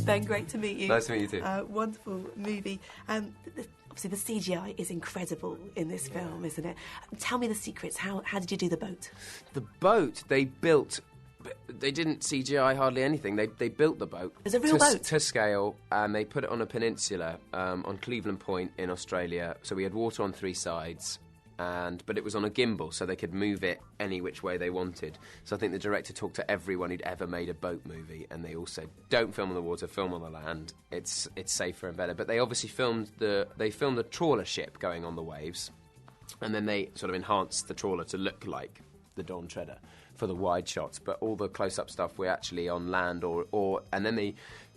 Ben, great to meet you. Nice to meet you too. Wonderful movie. Obviously, the CGI is incredible in this film, isn't it? Tell me the secrets. How did you do the boat? The boat they built. They didn't CGI hardly anything. They built the boat. It's a real boat? To scale, and they put it on a peninsula on Cleveland Point in Australia. So we had water on three sides, but it was on a gimbal, so they could move it any which way they wanted. So I think the director talked to everyone who'd ever made a boat movie, and they all said, "Don't film on the water, film on the land. It's safer and better." But they obviously filmed the trawler ship going on the waves, and then they sort of enhanced the trawler to look like the Dawn Treader for the wide shots, but all the close-up stuff were actually on land, and then they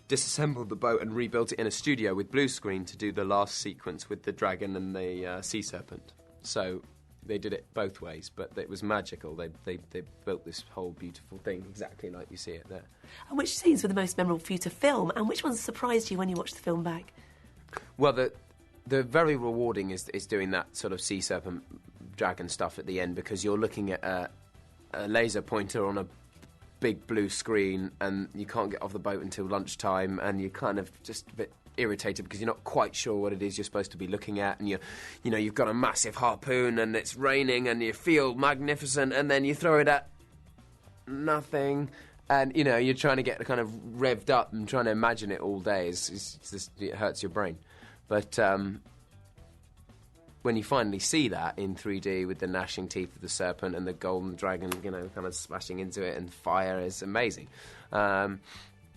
disassembled the boat and rebuilt it in a studio with blue screen to do the last sequence with the dragon and the sea serpent. So they did it both ways, but it was magical. They built this whole beautiful thing exactly like you see it there. And which scenes were the most memorable for you to film, and which ones surprised you when you watched the film back? Well, the very rewarding is doing that sort of sea serpent dragon stuff at the end, because you're looking at a laser pointer on a big blue screen, and you can't get off the boat until lunchtime, and you're kind of just a bit irritated because you're not quite sure what it is you're supposed to be looking at, and you've got a massive harpoon and it's raining and you feel magnificent, and then you throw it at nothing, and you're trying to get kind of revved up and trying to imagine it all day. It hurts your brain. But when you finally see that in 3D with the gnashing teeth of the serpent and the golden dragon, kind of smashing into it, and fire is amazing.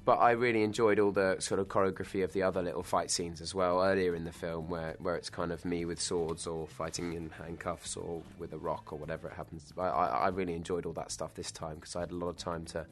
But I really enjoyed all the sort of choreography of the other little fight scenes as well earlier in the film, where it's kind of me with swords or fighting in handcuffs or with a rock or whatever it happens to be. I really enjoyed all that stuff this time because I had a lot of time to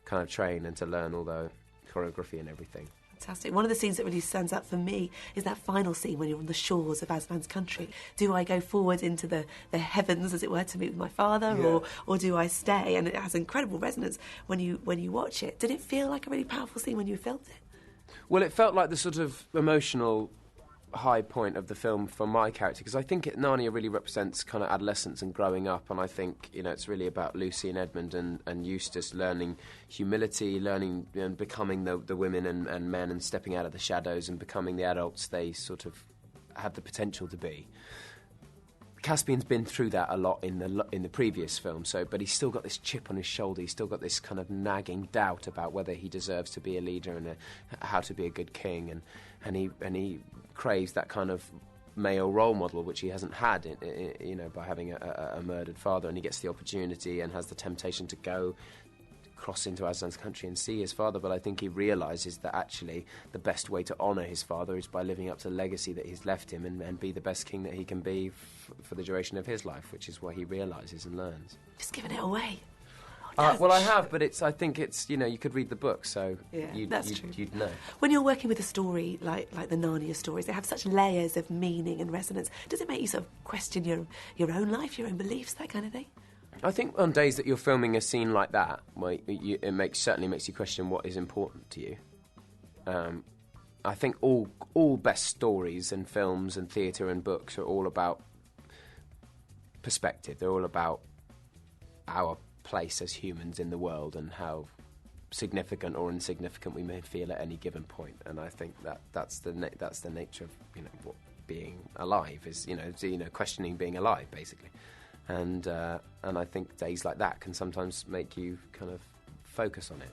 kind of train and to learn all the choreography and everything. Fantastic. One of the scenes that really stands out for me is that final scene when you're on the shores of Aslan's country. Do I go forward into the heavens, as it were, to meet with my father, or do I stay? And it has incredible resonance when you watch it. Did it feel like a really powerful scene when you filmed it? Well, it felt like the sort of emotional high point of the film for my character, because I think Narnia really represents kind of adolescence and growing up, and I think it's really about Lucy and Edmund and Eustace learning humility, learning and becoming the women and men, and stepping out of the shadows and becoming the adults they sort of have the potential to be. Caspian's been through that a lot in the previous film, but he's still got this chip on his shoulder. He's still got this kind of nagging doubt about whether he deserves to be a leader and how to be a good king, and he craves that kind of male role model which he hasn't had, by having a murdered father, and he gets the opportunity and has the temptation to go cross into Aslan's country and see his father. But I think he realises that actually the best way to honour his father is by living up to the legacy that he's left him and be the best king that he can be for the duration of his life, which is what he realises and learns. Just giving it away. Well, I have, but I think it's, you could read the book, so that's true. You'd know. When you're working with a story like the Narnia stories, they have such layers of meaning and resonance. Does it make you sort of question your own life, your own beliefs, that kind of thing? I think on days that you're filming a scene like that, it certainly makes you question what is important to you. I think all best stories and films and theatre and books are all about perspective. They're all about our place as humans in the world and how significant or insignificant we may feel at any given point. And I think that's the nature of what being alive is. Questioning being alive, basically. And I think days like that can sometimes make you kind of focus on it.